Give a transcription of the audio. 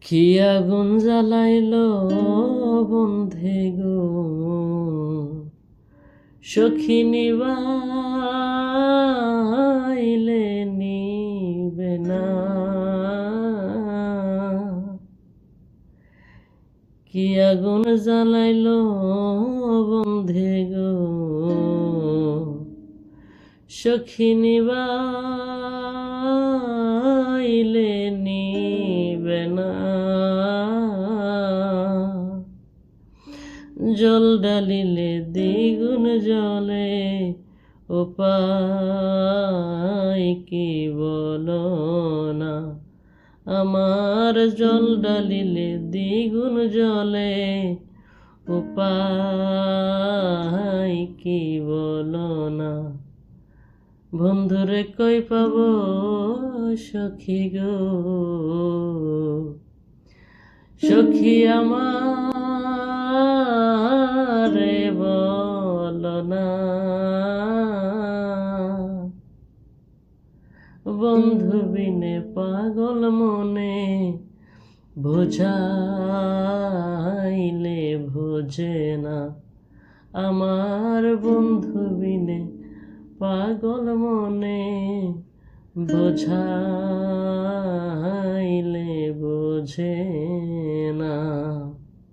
কি আগুন জ্বালাইলো বন্ধে গো, সখী নিবাইলে নিবে না। কি আগুন জ্বালাইলো বন্ধে গো, সখী নিবাইলে নিবে না। জল ডালিলে দ্বিগুণ জলে, উপায় কি বলো না। আমার জল ডালিলে দ্বিগুণ জলে, উপায় কি বলো না। বন্ধুরে কই পাব সখী গো, সখী আমারে বলো না। বন্ধু বিনে পাগল মনে, বোঝাইলে বোঝে না। আমার বন্ধু বিনে পাগল মনে, বোঝাইলে বোঝে